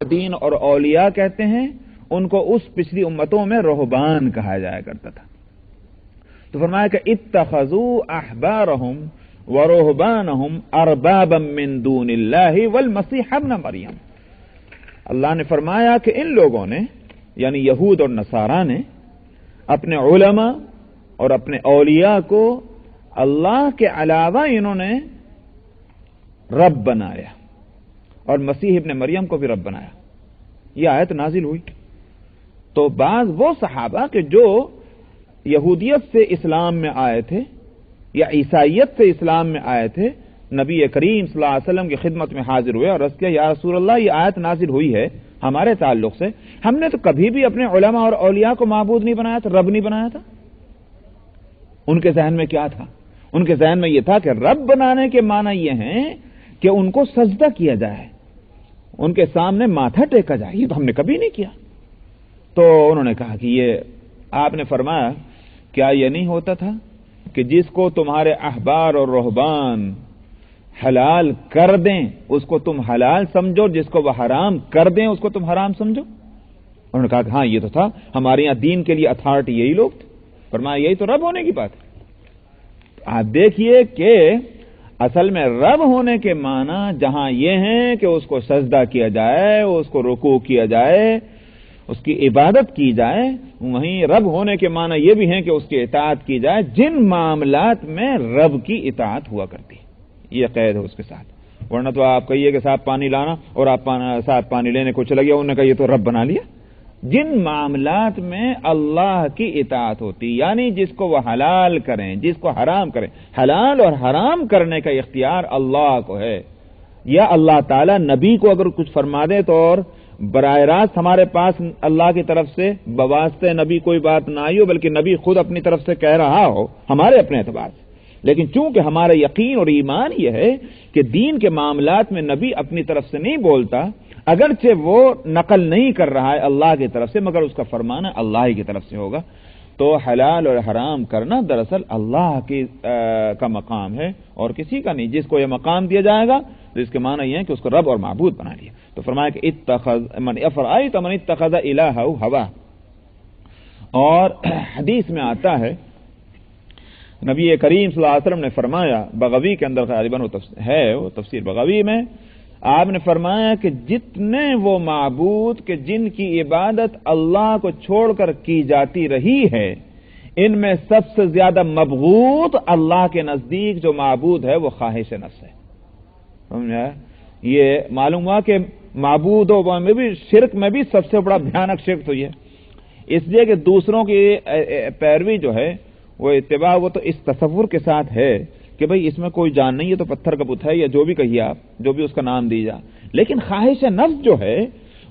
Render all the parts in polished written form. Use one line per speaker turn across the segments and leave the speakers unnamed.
مبعدین اور اولیاء کہتے ہیں، ان کو اس پچھلی امتوں میں رہبان کہا جایا کرتا تھا۔ تو فرمایا کہ اتخذوا احبارهم ورهبانهم اربابا من دون اللہ والمسیح ابن مریم۔ اللہ نے فرمایا کہ ان لوگوں نے یعنی یہود اور نصارہ نے اپنے علماء اور اپنے اولیاء کو اللہ کے علاوہ انہوں نے رب بنایا اور مسیح ابن مریم کو بھی رب بنایا۔ یہ آیت نازل ہوئی تو بعض وہ صحابہ کہ جو یہودیت سے اسلام میں آئے تھے یا عیسائیت سے اسلام میں آئے تھے، نبی کریم صلی اللہ علیہ وسلم کی خدمت میں حاضر ہوئے اور عرض کیا یا رسول اللہ یہ آیت نازل ہوئی ہے ہمارے تعلق سے، ہم نے تو کبھی بھی اپنے علماء اور اولیاء کو معبود نہیں بنایا تھا، رب نہیں بنایا تھا۔ ان کے ذہن میں کیا تھا؟ ان کے ذہن میں یہ تھا کہ رب بنانے کے معنی یہ ہیں کہ ان کو سجدہ کیا جائے، ان کے سامنے ماتھا ٹیکا جائے۔ یہ تو ہم نے کبھی نہیں کیا۔ تو انہوں نے کہا کہ یہ آپ نے فرمایا کیا یہ نہیں ہوتا تھا کہ جس کو تمہارے احبار اور رہبان حلال کر دیں اس کو تم حلال سمجھو، جس کو وہ حرام کر دیں اس کو تم حرام سمجھو؟ انہوں نے کہا کہ ہاں یہ تو تھا، ہمارے یہاں دین کے لیے اتھارٹی یہی لوگ تھے۔ فرمایا یہی تو رب ہونے کی بات ہے۔ آپ دیکھیے کہ اصل میں رب ہونے کے معنی جہاں یہ ہیں کہ اس کو سجدہ کیا جائے، اس کو رکوع کیا جائے، اس کی عبادت کی جائے، وہیں رب ہونے کے معنی یہ بھی ہیں کہ اس کی اطاعت کی جائے جن معاملات میں رب کی اطاعت ہوا کرتی ہے۔ یہ قید ہے اس کے ساتھ، ورنہ تو آپ کہیے کہ صاحب پانی لانا اور آپ صاحب پانی لینے کو چلے گیا، انہوں نے کہا یہ تو رب بنا لیا۔ جن معاملات میں اللہ کی اطاعت ہوتی یعنی جس کو وہ حلال کریں جس کو حرام کریں، حلال اور حرام کرنے کا اختیار اللہ کو ہے، یا اللہ تعالی نبی کو اگر کچھ فرما دے تو اور براہ راست ہمارے پاس اللہ کی طرف سے بواسطے نبی کوئی بات نہ آئی ہو بلکہ نبی خود اپنی طرف سے کہہ رہا ہو ہمارے اپنے اعتبار سے، لیکن چونکہ ہمارا یقین اور ایمان یہ ہے کہ دین کے معاملات میں نبی اپنی طرف سے نہیں بولتا، اگرچہ وہ نقل نہیں کر رہا ہے اللہ کی طرف سے مگر اس کا فرمانا اللہ ہی کی طرف سے ہوگا، تو حلال اور حرام کرنا دراصل اللہ کا مقام ہے اور کسی کا نہیں۔ جس کو یہ مقام دیا جائے گا تو اس کے معنی یہ ہے کہ اس کو رب اور معبود بنا لیا۔ تو فرمایا کہ من اتخذ الہہ ہوا، اور حدیث میں آتا ہے نبی کریم صلی اللہ علیہ وسلم نے فرمایا، بغوی کے اندر غالباً وہ تفسیر بغوی میں آپ نے فرمایا کہ جتنے وہ معبود کہ جن کی عبادت اللہ کو چھوڑ کر کی جاتی رہی ہے، ان میں سب سے زیادہ مبغوض اللہ کے نزدیک جو معبود ہے وہ خواہش نفس ہے۔ سمجھا؟ یہ معلوم ہوا کہ معبودوں میں بھی شرک میں بھی سب سے بڑا بھیانک شرک تو یہ، اس لیے کہ دوسروں کی پیروی جو ہے وہ اتباع وہ تو اس تصور کے ساتھ ہے کہ بھئی اس میں کوئی جان نہیں ہے تو پتھر کا بت ہے یا جو بھی کہیے آپ، جو بھی اس کا نام دیجا، لیکن خواہش نفس جو ہے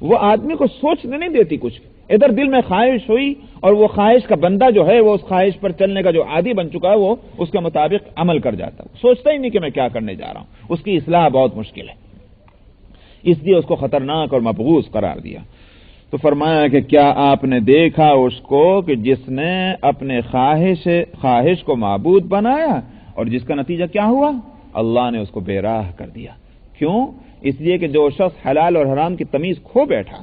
وہ آدمی کو سوچنے نہیں دیتی کچھ، ادھر دل میں خواہش ہوئی اور وہ خواہش کا بندہ جو ہے وہ اس خواہش پر چلنے کا جو عادی بن چکا ہے وہ اس کے مطابق عمل کر جاتا ہے، سوچتا ہی نہیں کہ میں کیا کرنے جا رہا ہوں، اس کی اصلاح بہت مشکل ہے، اس لیے اس کو خطرناک اور مبغوض قرار دیا۔ تو فرمایا کہ کیا آپ نے دیکھا اس کو کہ جس نے اپنے خواہش کو معبود بنایا اور جس کا نتیجہ کیا ہوا؟ اللہ نے اس کو بے راہ کر دیا۔ کیوں؟ اس لیے کہ جو شخص حلال اور حرام کی تمیز کھو بیٹھا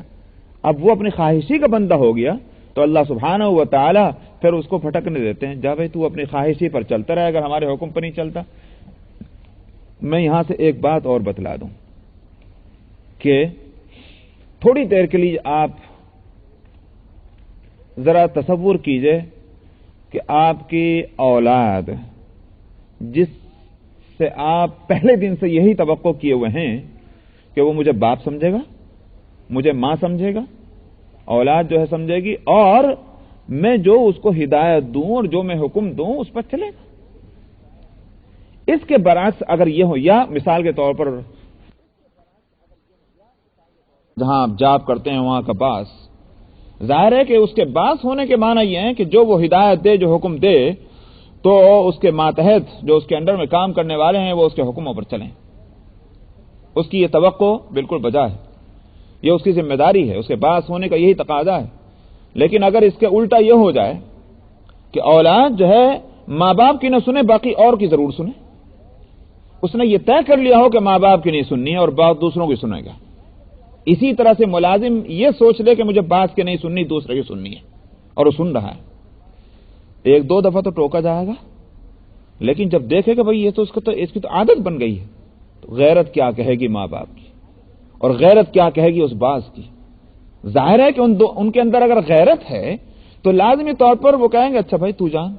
اب وہ اپنی خواہشی کا بندہ ہو گیا تو اللہ سبحانہ و تعالی پھر اس کو پھٹکنے دیتے ہیں، جا بھائی تو اپنی خواہشی پر چلتا رہے، اگر ہمارے حکم پر نہیں چلتا۔ میں یہاں سے ایک بات اور بتلا دوں کہ تھوڑی دیر کے لیے آپ ذرا تصور کیجئے کہ آپ کی اولاد جس سے آپ پہلے دن سے یہی توقع کیے ہوئے ہیں کہ وہ مجھے باپ سمجھے گا، مجھے ماں سمجھے گا، اولاد جو ہے سمجھے گی، اور میں جو اس کو ہدایت دوں اور جو میں حکم دوں اس پر چلے گا۔ اس کے برعکس اگر یہ ہو، یا مثال کے طور پر جہاں آپ جاب کرتے ہیں وہاں کا باس، ظاہر ہے کہ اس کے باس ہونے کے معنی یہ ہے کہ جو وہ ہدایت دے، جو حکم دے، تو اس کے ماتحت جو اس کے انڈر میں کام کرنے والے ہیں وہ اس کے حکموں پر چلیں۔ اس کی یہ توقع بالکل بجا ہے، یہ اس کی ذمہ داری ہے، اس کے باس ہونے کا یہی تقاضا ہے۔ لیکن اگر اس کے الٹا یہ ہو جائے کہ اولاد جو ہے ماں باپ کی نہ سنے باقی اور کی ضرور سنے، اس نے یہ طے کر لیا ہو کہ ماں باپ کی نہیں سننی ہے اور بات دوسروں کی سنے گا، اسی طرح سے ملازم یہ سوچ لے کہ مجھے بات کی نہیں سننی، دوسرے کی سننی ہے، اور وہ سن رہا ہے، ایک دو دفعہ تو ٹوکا جائے گا، لیکن جب دیکھے کہ بھئی یہ تو اس کی تو عادت بن گئی ہے، تو غیرت کیا کہے گی ماں باپ کی، اور غیرت کیا کہے گی اس باز کی؟ ظاہر ہے کہ ان کے اندر اگر غیرت ہے تو لازمی طور پر وہ کہیں گے اچھا بھائی تو جان،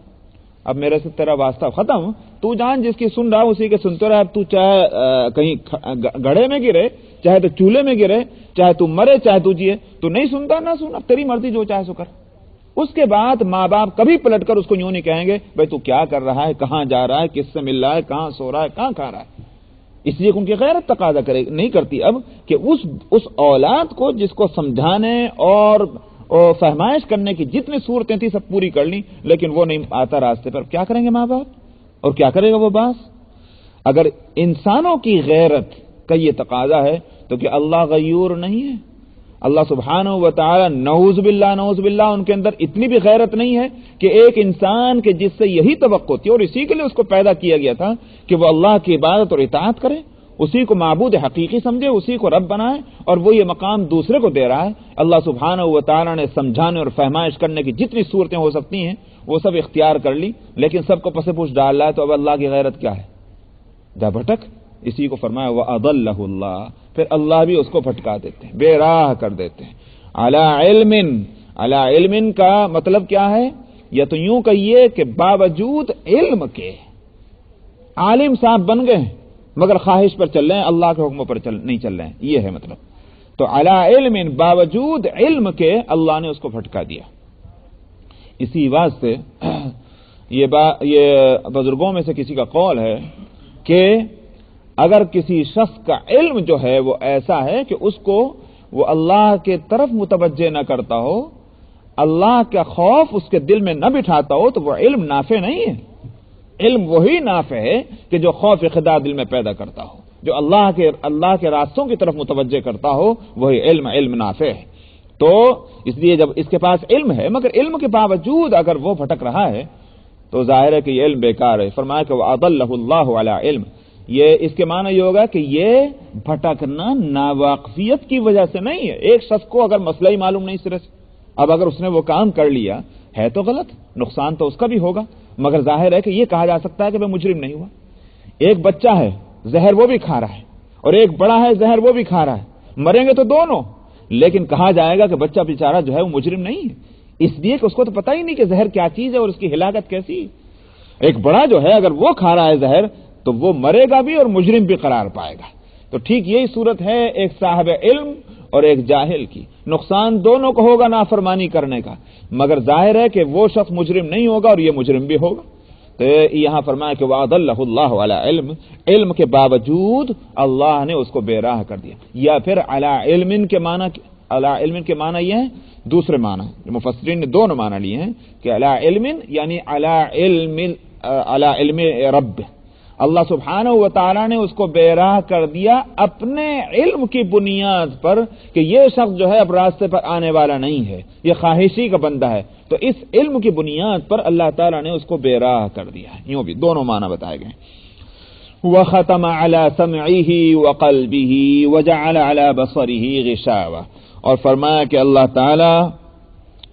اب میرے سے تیرا واسطہ ختم، تو جان، جس کی سن رہا اسی کے سنتے رہے، اب تو چاہے کہیں گڑھے میں گرے، چاہے تو چولہے میں گرے، چاہے تو مرے، چاہے تو جیے، تو نہیں سنتا نہ سن، اب تیری مرضی، جو چاہے سو کر۔ اس کے بعد ماں باپ کبھی پلٹ کر اس کو یوں نہیں کہیں گے بھائی تو کیا کر رہا ہے، کہاں جا رہا ہے، کس سے مل رہا ہے، کہاں سو رہا ہے، کہاں کھا رہا ہے، اس لیے ان کی غیرت تقاضا نہیں کرتی اب کہ اس اولاد کو جس کو سمجھانے اور فہمائش کرنے کی جتنی صورتیں تھیں سب پوری کر لیں، لیکن وہ نہیں آتا راستے پر، کیا کریں گے ماں باپ، اور کیا کرے گا وہ باس؟ اگر انسانوں کی غیرت کا یہ تقاضا ہے تو کہ اللہ غیور نہیں ہے؟ اللہ سبحانہ و تعالی نعوذ باللہ ان کے اندر اتنی بھی غیرت نہیں ہے کہ ایک انسان کے جس سے یہی توقع تھی اور اسی کے لیے اس کو پیدا کیا گیا تھا کہ وہ اللہ کی عبادت اور اطاعت کرے، اسی کو معبود حقیقی سمجھے، اسی کو رب بنائے، اور وہ یہ مقام دوسرے کو دے رہا ہے۔ اللہ سبحانہ و تعالی نے سمجھانے اور فہمائش کرنے کی جتنی صورتیں ہو سکتی ہیں وہ سب اختیار کر لی، لیکن سب کو پس پوچھ ڈال رہا ہے، تو اب اللہ کی غیرت کیا ہے؟ جا بھٹک، اسی کو فرمایا وَأَضَلَّهُ اللَّهُ، پھر اللہ بھی اس کو بھٹکا دیتے ہیں، بے راہ کر دیتے ہیں۔ علی علم کا مطلب کیا ہے؟ یا تو یوں کہیے کہ باوجود علم کے عالم صاحب بن گئے مگر خواہش پر چل رہے ہیں، اللہ کے حکموں پر نہیں چل رہے ہیں، یہ ہے مطلب۔ تو علی علم، باوجود علم کے اللہ نے اس کو بھٹکا دیا۔ اسی واسطے یہ بزرگوں میں سے کسی کا قول ہے کہ اگر کسی شخص کا علم جو ہے وہ ایسا ہے کہ اس کو وہ اللہ کے طرف متوجہ نہ کرتا ہو، اللہ کا خوف اس کے دل میں نہ بٹھاتا ہو، تو وہ علم نافع نہیں ہے۔ علم وہی نافع ہے کہ جو خوف خدا دل میں پیدا کرتا ہو، جو اللہ کے راستوں کی طرف متوجہ کرتا ہو، وہی علم نافع ہے۔ تو اس لیے جب اس کے پاس علم ہے مگر علم کے باوجود اگر وہ بھٹک رہا ہے تو ظاہر ہے کہ یہ علم بیکار ہے۔ فرمایا کہ وَأَضَلَّهُ اللَّهُ عَلَىٰ علم، یہ اس کے معنی یہ ہوگا کہ یہ بھٹکنا ناواقفیت کی وجہ سے نہیں ہے۔ ایک شخص کو اگر مسئلہ ہی معلوم نہیں سرے سے، اب اگر اس نے وہ کام کر لیا ہے تو غلط، نقصان تو اس کا بھی ہوگا، مگر ظاہر ہے کہ یہ کہا جا سکتا ہے کہ وہ مجرم نہیں ہوا۔ ایک بچہ ہے، زہر وہ بھی کھا رہا ہے، اور ایک بڑا ہے، زہر وہ بھی کھا رہا ہے، مریں گے تو دونوں، لیکن کہا جائے گا کہ بچہ بیچارہ جو ہے وہ مجرم نہیں ہے، اس لیے کہ اس کو تو پتہ ہی نہیں کہ زہر کیا چیز ہے اور اس کی ہلاکت کیسی ہے۔ ایک بڑا جو ہے اگر وہ کھا رہا ہے زہر تو وہ مرے گا بھی اور مجرم بھی قرار پائے گا۔ تو ٹھیک یہی صورت ہے ایک صاحب علم اور ایک جاہل کی، نقصان دونوں کو ہوگا نافرمانی کرنے کا، مگر ظاہر ہے کہ وہ شخص مجرم نہیں ہوگا اور یہ مجرم بھی ہوگا۔ تو یہاں فرمایا کہ وَأَضَلَّهُ اللَّهُ عَلَىٰ علم، علم کے باوجود اللہ نے اس کو بے راہ کر دیا۔ یا پھر علی علم کے معنی یہ ہے، دوسرے معنی مفسرین نے دونوں معنی لیے ہیں کہ علی علم یعنی علی علم رب، اللہ سبحانہ و تعالیٰ نے اس کو بے راہ کر دیا اپنے علم کی بنیاد پر کہ یہ شخص جو ہے اب راستے پر آنے والا نہیں ہے، یہ خواہشی کا بندہ ہے، تو اس علم کی بنیاد پر اللہ تعالیٰ نے اس کو بے راہ کر دیا ہے۔ یوں بھی دونوں معنی بتائے گئے۔ وَخَتَمَ عَلَى سَمْعِهِ وَقَلْبِهِ وَجَعَلَ عَلَى بَصَرِهِ غِشَاوَةً، اور فرمایا کہ اللہ تعالیٰ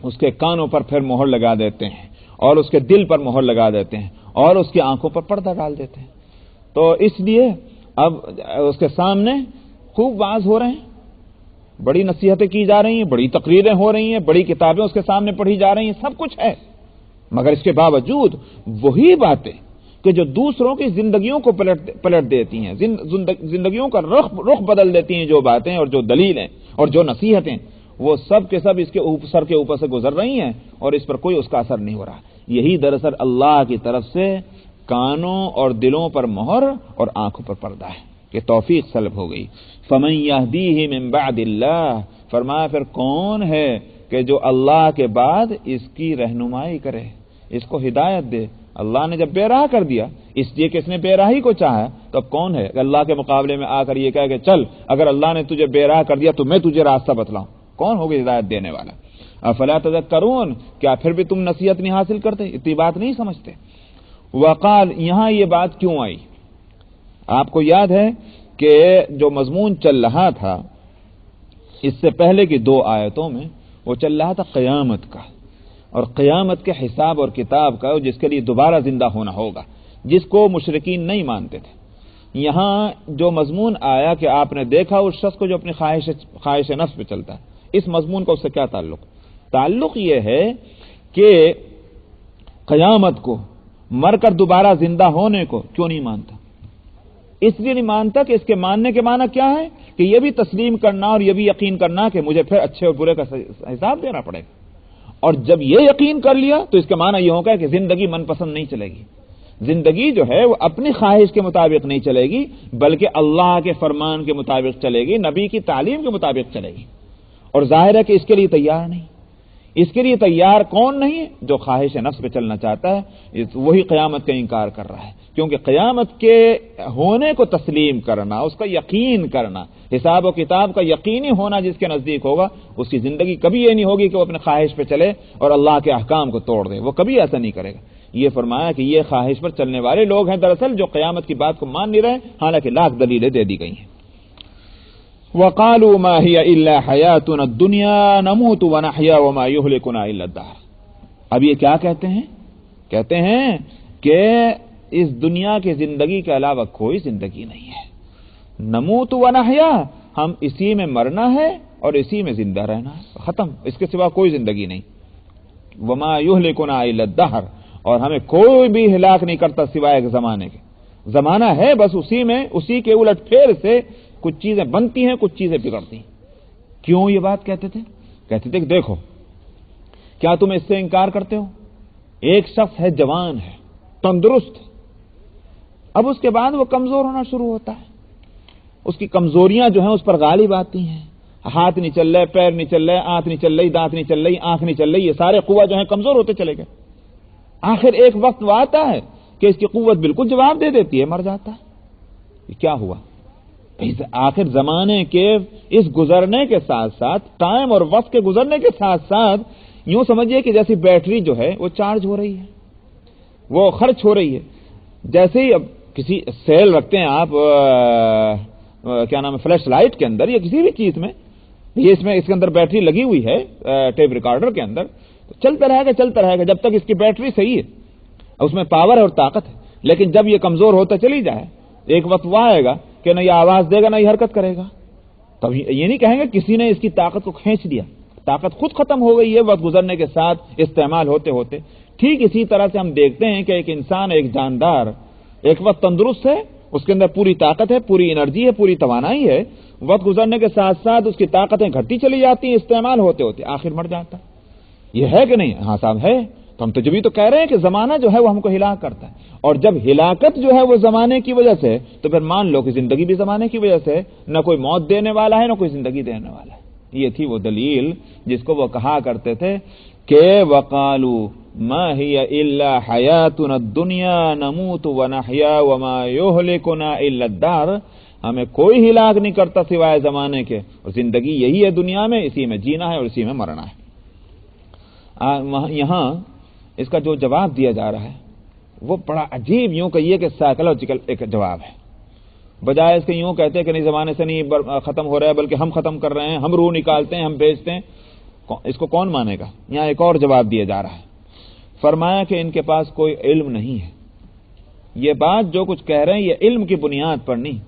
اس کے کانوں پر پھر مہر لگا دیتے ہیں اور اس کے دل پر مہر لگا دیتے ہیں اور اس کی آنکھوں پر پردہ ڈال دیتے ہیں۔ تو اس لیے اب اس کے سامنے خوب واعظ ہو رہے ہیں، بڑی نصیحتیں کی جا رہی ہیں، بڑی تقریریں ہو رہی ہیں، بڑی کتابیں اس کے سامنے پڑھی جا رہی ہیں، سب کچھ ہے، مگر اس کے باوجود وہی باتیں کہ جو دوسروں کی زندگیوں کو پلٹ دیتی ہیں، زندگیوں کا رخ بدل دیتی ہیں، جو باتیں اور جو دلیلیں اور جو نصیحتیں، وہ سب کے سب اس کے سر کے اوپر سے گزر رہی ہیں اور اس پر کوئی اس کا اثر نہیں ہو رہا۔ یہی دراصل اللہ کی طرف سے کانوں اور دلوں پر مہر اور آنکھوں پر پردہ ہے کہ توفیق سلب ہو گئی۔ فَمَن يَهْدِيهِ مِن بَعْدِ اللَّهِ، فرمایا پھر کون ہے کہ جو اللہ کے بعد اس کی رہنمائی کرے، اس کو ہدایت دے۔ اللہ نے جب بے راہ کر دیا، اس لیے کہ اس نے بے راہی کو چاہا، تو اب کون ہے اللہ کے مقابلے میں آ کر یہ کہے کہ چل اگر اللہ نے تجھے بے راہ کر دیا تو میں تجھے راستہ بتلاؤں؟ کون ہوگا ہدایت دینے والا؟ افلا تذکرون، کیا پھر بھی تم نصیحت نہیں حاصل کرتے، اتنی بات نہیں سمجھتے؟ وقال، یہاں یہ بات کیوں آئی؟ آپ کو یاد ہے کہ جو مضمون چل رہا تھا اس سے پہلے کی 2 آیتوں میں وہ چل رہا تھا قیامت کا اور قیامت کے حساب اور کتاب کا، جس کے لیے دوبارہ زندہ ہونا ہوگا، جس کو مشرکین نہیں مانتے تھے۔ یہاں جو مضمون آیا کہ آپ نے دیکھا اس شخص کو جو اپنی خواہش نفس پہ چلتا ہے، اس مضمون کا اس سے کیا تعلق یہ ہے کہ قیامت کو، مر کر دوبارہ زندہ ہونے کو کیوں نہیں مانتا؟ اس لیے نہیں مانتا کہ اس کے ماننے کے معنی کیا ہے کہ یہ بھی تسلیم کرنا اور یہ بھی یقین کرنا کہ مجھے پھر اچھے اور برے کا حساب دینا پڑے گا، اور جب یہ یقین کر لیا تو اس کا معنی یہ ہوگا کہ زندگی من پسند نہیں چلے گی، زندگی جو ہے وہ اپنی خواہش کے مطابق نہیں چلے گی بلکہ اللہ کے فرمان کے مطابق چلے گی، نبی کی تعلیم کے مطابق چلے گی۔ اور ظاہر ہے کہ اس کے لیے تیار نہیں۔ اس کے لیے تیار کون نہیں ہے؟ جو خواہش نفس پہ چلنا چاہتا ہے، وہی قیامت کا انکار کر رہا ہے، کیونکہ قیامت کے ہونے کو تسلیم کرنا، اس کا یقین کرنا، حساب و کتاب کا یقینی ہونا جس کے نزدیک ہوگا، اس کی زندگی کبھی یہ نہیں ہوگی کہ وہ اپنے خواہش پہ چلے اور اللہ کے احکام کو توڑ دے، وہ کبھی ایسا نہیں کرے گا۔ یہ فرمایا کہ یہ خواہش پر چلنے والے لوگ ہیں دراصل جو قیامت کی بات کو مان نہیں رہے، حالانکہ لاکھ دلیلیں دے دی گئی ہیں۔ وَقَالُوا مَا هِيَ إِلَّا حَيَاتُنَا الدُّنْيَا نَمُوتُ وَنَحْيَا وَمَا يُهْلِكُنَا إِلَّا الدَّهْرُ۔ اب یہ کیا کہتے ہیں کہ اس دنیا کی زندگی کے علاوہ کوئی زندگی نہیں ہے۔ نموت ونحیا، ہم اسی میں مرنا ہے اور اسی میں زندہ رہنا ہے، ختم، اس کے سوا کوئی زندگی نہیں۔ وَمَا يُهْلِكُنَا إِلَّا الدَّهْرُ، اور ہمیں کوئی بھی ہلاک نہیں کرتا سوائے ایک زمانے کے۔ زمانہ ہے بس اسی کے الٹ پھیر سے کچھ چیزیں بنتی ہیں، کچھ چیزیں بگڑتی ہیں۔ کیوں یہ بات کہتے تھے کہ دیکھو، کیا تم اس سے انکار کرتے ہو؟ ایک شخص ہے، جوان ہے، تندرست، اب اس کے بعد وہ کمزور ہونا شروع ہوتا ہے، اس کی کمزوریاں جو ہیں اس پر غالب آتی ہیں، ہاتھ نہیں چل رہے، پیر نہیں چل رہے، آنکھ نہیں چل رہی، دانت نہیں چل رہی، آنکھ نہیں چل رہی، یہ سارے قوت جو ہیں کمزور ہوتے چلے گئے۔ آخر ایک وقت وہ آتا ہے کہ اس کی قوت بالکل جواب دے دیتی ہے، مر جاتا ہے۔ یہ کیا ہوا؟ آخر زمانے کے اس گزرنے کے ساتھ ساتھ، ٹائم اور وقت کے گزرنے کے ساتھ ساتھ، یوں سمجھیے کہ جیسی بیٹری جو ہے وہ چارج ہو رہی ہے، وہ خرچ ہو رہی ہے۔ جیسے ہی اب کسی سیل رکھتے ہیں آپ کیا نام ہے، فلیش لائٹ کے اندر یا کسی بھی چیز میں، یہ اس کے اندر بیٹری لگی ہوئی ہے، ٹیپ ریکارڈر کے اندر، تو چلتا رہے گا جب تک اس کی بیٹری صحیح ہے، اس میں پاور ہے اور طاقت ہے۔ لیکن جب یہ کمزور ہوتا چلی جائے، ایک وقت وہ آئے گا کہ نہ یہ آواز دے گا نہ یہ حرکت کرے گا، تب یہ نہیں کہیں گے کسی نے اس کی طاقت کو کھینچ دیا، طاقت خود ختم ہو گئی ہے وقت گزرنے کے ساتھ استعمال ہوتے ہوتے۔ ٹھیک اسی طرح سے ہم دیکھتے ہیں کہ ایک انسان، ایک جاندار ایک وقت تندرست ہے، اس کے اندر پوری طاقت ہے، پوری انرجی ہے، پوری توانائی ہے، وقت گزرنے کے ساتھ ساتھ اس کی طاقتیں گھٹتی چلی جاتی ہیں استعمال ہوتے ہوتے، آخر مر جاتا ہے۔ یہ ہے کہ نہیں؟ ہاں صاحب ہے۔ تو ہم تو جبھی تو کہہ رہے ہیں کہ زمانہ جو ہے وہ ہم کو ہلاک کرتا ہے، اور جب ہلاکت جو ہے وہ زمانے کی وجہ سے، تو پھر مان لو کہ زندگی بھی زمانے کی وجہ سے، نہ کوئی موت دینے والا ہے نہ کوئی زندگی دینے والا ہے۔ یہ تھی وہ دلیل جس کو وہ کہا کرتے تھے کہ وَقَالُوا مَا هِيَ إِلَّا حَيَاتُنَا الدُّنْيَا نَمُوتُ وَنَحْيَا وَمَا يُهْلِكُنَا إِلَّا الدَّهْرُ، ہمیں کوئی ہلاک نہیں کرتا سوائے زمانے کے، اور زندگی یہی ہے دنیا میں، اسی میں جینا ہے اور اسی میں مرنا ہے۔ یہاں اس کا جو جواب دیا جا رہا ہے وہ بڑا عجیب، یوں کہیے کہ سائیکولوجیکل ایک جواب ہے، بجائے اس کے یوں کہتے ہیں کہ نہیں زمانے سے نہیں ختم ہو رہا ہے بلکہ ہم ختم کر رہے ہیں، ہم روح نکالتے ہیں، ہم بھیجتے ہیں، اس کو کون مانے گا؟ یہاں ایک اور جواب دیا جا رہا ہے، فرمایا کہ ان کے پاس کوئی علم نہیں ہے، یہ بات جو کچھ کہہ رہے ہیں یہ علم کی بنیاد پر نہیں،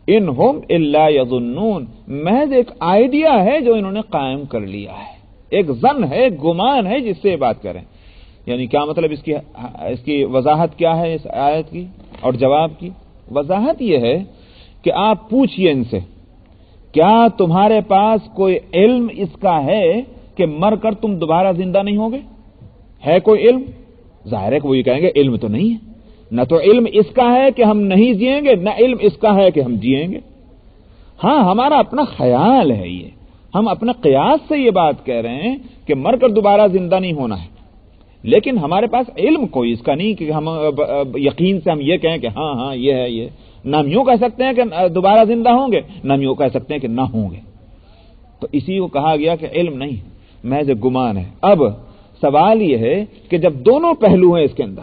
انہم الا یظنون، محض ایک آئیڈیا ہے جو انہوں نے قائم کر لیا ہے، ایک ظن ہے، ایک گمان ہے جس سے یہ بات کریں۔ یعنی کیا مطلب، اس کی وضاحت کیا ہے اس آیت کی اور جواب کی؟ وضاحت یہ ہے کہ آپ پوچھئے ان سے، کیا تمہارے پاس کوئی علم اس کا ہے کہ مر کر تم دوبارہ زندہ نہیں ہوگے؟ ہے کوئی علم؟ ظاہر ہے کہ وہ یہ کہیں گے علم تو نہیں ہے، نہ تو علم اس کا ہے کہ ہم نہیں جئیں گے، نہ علم اس کا ہے کہ ہم جئیں گے۔ ہاں ہمارا اپنا خیال ہے، یہ ہم اپنے قیاس سے یہ بات کہہ رہے ہیں کہ مر کر دوبارہ زندہ نہیں ہونا ہے، لیکن ہمارے پاس علم کوئی اس کا نہیں کہ ہم یقین سے ہم یہ کہیں کہ ہاں یہ ہے، یہ نہ ہم یوں کہہ سکتے ہیں کہ دوبارہ زندہ ہوں گے، نہ ہم یوں کہہ سکتے ہیں کہ نہ ہوں گے۔ تو اسی کو کہا گیا کہ علم نہیں، محض گمان ہے۔ اب سوال یہ ہے کہ جب دونوں پہلو ہیں اس کے اندر،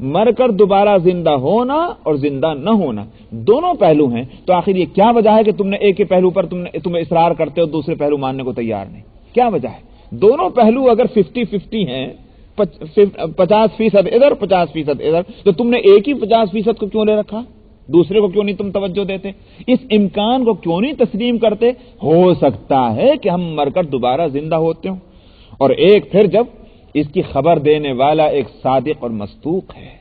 مر کر دوبارہ زندہ ہونا اور زندہ نہ ہونا دونوں پہلو ہیں، تو آخر یہ کیا وجہ ہے کہ تم نے ایک کے پہلو پر تم اصرار کرتے ہو، دوسرے پہلو ماننے کو تیار نہیں؟ کیا وجہ ہے؟ دونوں پہلو اگر 50-50 ہیں، 50% ادھر 50% ادھر، تو تم نے ایک ہی 50% کو کیوں لے رکھا؟ دوسرے کو کیوں نہیں تم توجہ دیتے؟ اس امکان کو کیوں نہیں تسلیم کرتے؟ ہو سکتا ہے کہ ہم مر کر دوبارہ زندہ ہوتے ہوں، اور ایک پھر جب اس کی خبر دینے والا ایک صادق اور مصدوق ہے،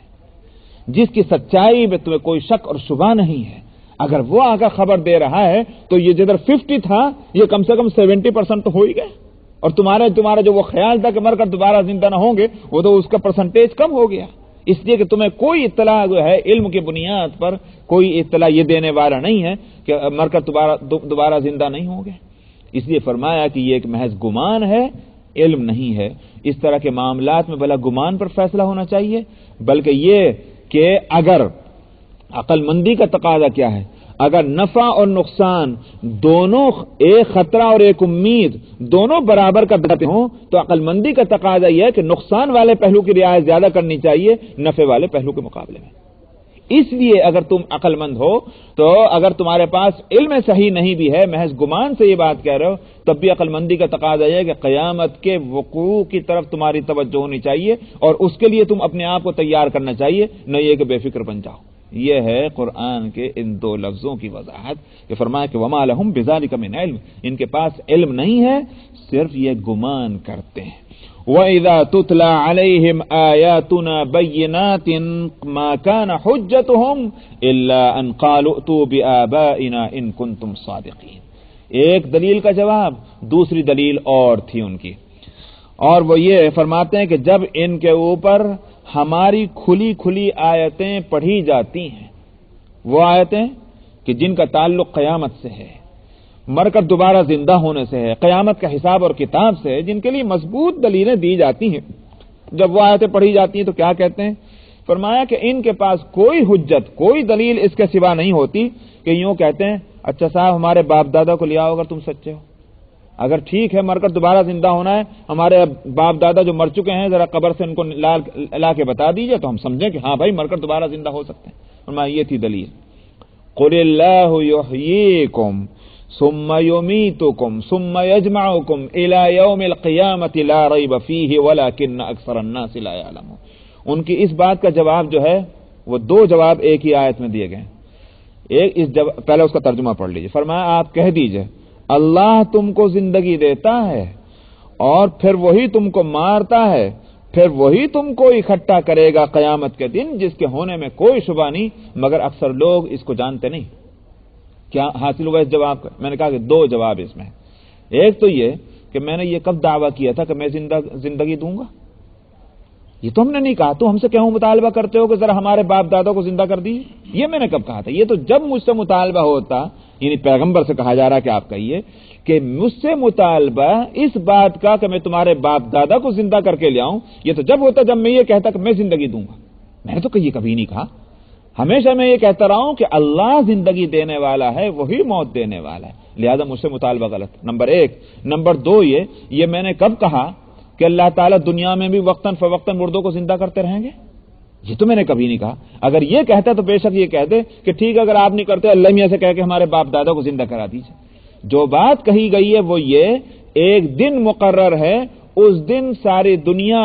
جس کی سچائی میں تمہیں کوئی شک اور شبہ نہیں ہے، اگر وہ آ کر خبر دے رہا ہے تو یہ جدھر 50 تھا یہ کم سے کم 70% تو ہو ہی گئے، اور تمہارا جو وہ خیال تھا کہ مر کر دوبارہ زندہ نہ ہوں گے وہ تو اس کا پرسنٹیج کم ہو گیا، اس لیے کہ تمہیں کوئی اطلاع جو ہے علم کی بنیاد پر کوئی اطلاع یہ دینے والا نہیں ہے کہ مر کر دوبارہ زندہ نہیں ہوں گے۔ اس لیے فرمایا کہ یہ ایک محض گمان ہے، علم نہیں ہے۔ اس طرح کے معاملات میں بھلا گمان پر فیصلہ ہونا چاہیے، بلکہ یہ کہ اگر عقل مندی کا تقاضا کیا ہے، اگر نفع اور نقصان دونوں، ایک خطرہ اور ایک امید دونوں برابر کا بناتے ہوں، تو عقل مندی کا تقاضا یہ ہے کہ نقصان والے پہلو کی رعایت زیادہ کرنی چاہیے نفع والے پہلو کے مقابلے میں۔ اس لیے اگر تم عقل مند ہو تو اگر تمہارے پاس علم صحیح نہیں بھی ہے، محض گمان سے یہ بات کہہ رہے ہو، تب بھی عقل مندی کا تقاضا یہ ہے کہ قیامت کے وقوع کی طرف تمہاری توجہ ہونی چاہیے، اور اس کے لیے تم اپنے آپ کو تیار کرنا چاہیے، نہ یہ کہ بے فکر بن جاؤ۔ یہ ہے قرآن کے ان دو لفظوں کی وضاحت کہ فرمایا کہ وما لہم بذالک من علم، ان کے پاس علم نہیں ہے، صرف یہ گمان کرتے ہیں۔ وَإِذَا تُتْلَى عَلَيْهِمْ آيَاتُنَا بَيِّنَاتٍ مَا كَانَ حُجَّتُهُمْ إِلَّا أَنْ قَالُوا ائْتُوا بِآبَائِنَا إِن كُنتُمْ صَادِقِينَ۔ ایک دلیل کا جواب، دوسری دلیل اور تھی ان کی، اور وہ یہ فرماتے ہیں کہ جب ان کے اوپر ہماری کھلی کھلی آیتیں پڑھی جاتی ہیں، وہ آیتیں کہ جن کا تعلق قیامت سے ہے، مر کر دوبارہ زندہ ہونے سے ہے، قیامت کا حساب اور کتاب سے ہے، جن کے لیے مضبوط دلیلیں دی جاتی ہیں، جب وہ آیتیں پڑھی جاتی ہیں تو کیا کہتے ہیں؟ فرمایا کہ ان کے پاس کوئی حجت، کوئی دلیل اس کے سوا نہیں ہوتی کہ یوں کہتے ہیں اچھا صاحب ہمارے باپ دادا کو لے آؤ اگر تم سچے ہو، اگر ٹھیک ہے مر کر دوبارہ زندہ ہونا ہے، ہمارے باپ دادا جو مر چکے ہیں ذرا قبر سے ان کو لا کے بتا دیجئے تو ہم سمجھیں کہ ہاں بھائی مر کر دوبارہ زندہ ہو سکتے ہیں۔ فرمایا یہ تھی دلیل، قل اللہ یحییکم ثم یمیتکم ثم یجمعکم الی یوم القیامۃ لا ریب فیہ ولکن اکثر الناس لا یعلمون۔ ان کی اس بات کا جواب جو ہے وہ دو جواب ایک ہی آیت میں دیے گئے ہیں۔ ایک پہلے اس کا ترجمہ پڑھ لیجیے۔ فرمایا آپ کہہ دیجئے اللہ تم کو زندگی دیتا ہے اور پھر وہی تم کو مارتا ہے، پھر وہی تم کو اکٹھا کرے گا قیامت کے دن، جس کے ہونے میں کوئی شبہ نہیں، مگر اکثر لوگ اس کو جانتے نہیں۔ کیا حاصل ہوا اس جواب کا؟ میں نے کہا کہ دو جواب اس میں۔ ایک تو یہ کہ میں نے یہ کب دعویٰ کیا تھا کہ میں زندگی دوں گا؟ یہ تو ہم نے نہیں کہا، تو ہم سے کیوں مطالبہ کرتے ہو کہ ذرا ہمارے باپ دادا کو زندہ کر دیجیے؟ یہ میں نے کب کہا تھا؟ یہ تو جب مجھ سے مطالبہ ہوتا، یعنی پیغمبر سے کہا جا رہا ہے کہ آپ کہیے کہ مجھ سے مطالبہ اس بات کا کہ میں تمہارے باپ دادا کو زندہ کر کے لے آؤں، یہ تو جب ہوتا جب میں یہ کہتا کہ میں زندگی دوں گا۔ میں نے تو یہ کبھی نہیں کہا، ہمیشہ میں یہ کہتا رہا ہوں کہ اللہ زندگی دینے والا ہے، وہی موت دینے والا ہے، لہذا مجھ سے مطالبہ غلط، نمبر ایک۔ نمبر دو یہ میں نے کب کہا کہ اللہ تعالیٰ دنیا میں بھی وقتاً فوقتاً مردوں کو زندہ کرتے رہیں گے؟ یہ تو میں نے کبھی نہیں کہا۔ اگر یہ کہتا تو بے شک یہ کہتے کہ ٹھیک ہے اگر آپ نہیں کرتے اللہ میاں سے کہہ کے ہمارے باپ دادا کو زندہ کرا دیجیے۔ جو بات کہی گئی ہے وہ یہ ایک دن مقرر ہے، اس دن ساری دنیا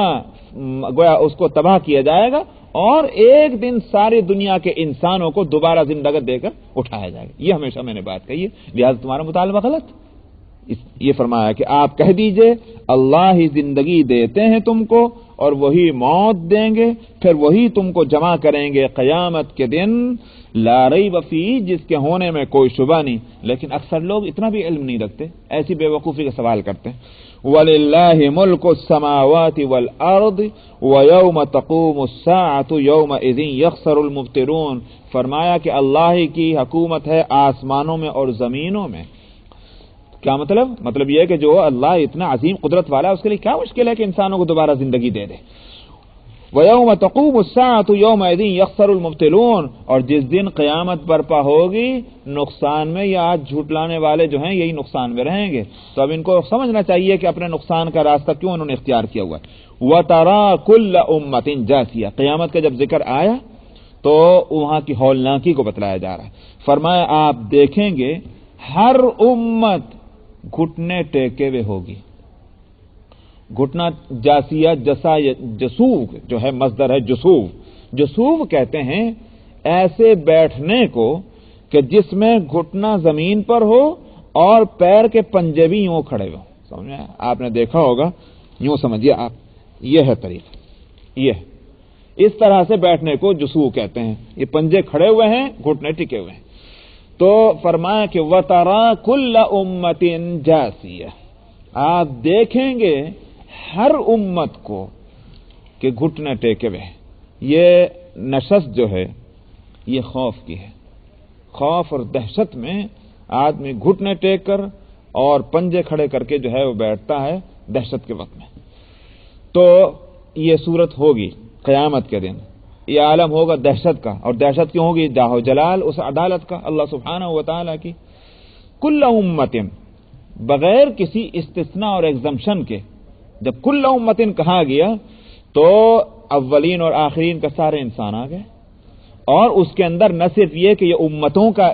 گویا اس کو تباہ کیا جائے گا، اور ایک دن ساری دنیا کے انسانوں کو دوبارہ زندگی دے کر اٹھایا جائے گا۔ یہ ہمیشہ میں نے بات کہی ہے، لہذا تمہارا مطالبہ غلط۔ یہ فرمایا کہ آپ کہہ دیجئے اللہ ہی زندگی دیتے ہیں تم کو اور وہی موت دیں گے، پھر وہی تم کو جمع کریں گے قیامت کے دن، لا ریب فیہ، جس کے ہونے میں کوئی شبہ نہیں۔ لیکن اکثر لوگ اتنا بھی علم نہیں رکھتے، ایسی بے وقوفی کا سوال کرتے ہیں۔ وَلِلَّهِ مُلْكُ السَّمَاوَاتِ وَالْأَرْضِ وَيَوْمَ تَقُومُ السَّاعَةُ يَوْمَئِذٍ يَخْسَرُ الْمُبْطِلُونَ۔ فرمایا کہ اللہ ہی کی حکومت ہے آسمانوں میں اور زمینوں میں۔ کیا مطلب یہ ہے کہ جو اللہ اتنا عظیم قدرت والا ہے اس کے لیے کیا مشکل ہے کہ انسانوں کو دوبارہ زندگی دے دے۔ وَيَوْمَ تَقُومُ السَّاعَةُ يَوْمَئِذٍ يَخْسَرُ الْمُبْطِلُونَ، اور جس دن قیامت برپا ہوگی نقصان میں، یا آج جھٹلانے والے جو ہیں یہی نقصان میں رہیں گے. تو اب ان کو سمجھنا چاہیے کہ اپنے نقصان کا راستہ کیوں انہوں نے اختیار کیا ہوا ہے. وَتَرَى كُلَّ أُمَّةٍ جَاثِيَةٍ، قیامت کا جب ذکر آیا تو وہاں کی ہولناکی کو بتلایا جا رہا ہے. فرمایا آپ دیکھیں گے ہر امت گھٹنے ٹیکے ہوئے ہوگی. گھٹنا جاسیہ جسوف جو ہے مصدر ہے جسوف. جسوف کہتے ہیں ایسے بیٹھنے کو کہ جس میں گھٹنا زمین پر ہو اور پیر کے پنجے بھی یوں کھڑے ہو. سمجھ میں آپ نے دیکھا ہوگا، یوں سمجھیے آپ، یہ ہے طریقہ، یہ اس طرح سے بیٹھنے کو جسو کہتے ہیں. یہ پنجے کھڑے ہوئے ہیں، گھٹنے ٹکے ہوئے ہیں. تو فرمایا کہ وَتَرَى كُلَّ أُمَّةٍ جَاثِيَةٍ، آپ دیکھیں گے ہر امت کو کہ گھٹنے ٹیکے ہوئے. یہ نشست جو ہے یہ خوف کی ہے. خوف اور دہشت میں آدمی گھٹنے ٹیک کر اور پنجے کھڑے کر کے جو ہے وہ بیٹھتا ہے دہشت کے وقت میں. تو یہ صورت ہوگی قیامت کے دن، یہ عالم ہوگا دہشت کا. اور دہشت کیوں ہوگی؟ جاہ و جلال اس عدالت کا اللہ سبحانہ و تعالیٰ کی. کل امت، بغیر کسی استثناء اور ایگزمپشن کے جب کل امت کہا گیا تو اولین اور آخرین کا سارے انسان آ گئے. اور اس کے اندر نہ صرف یہ کہ یہ امتوں کا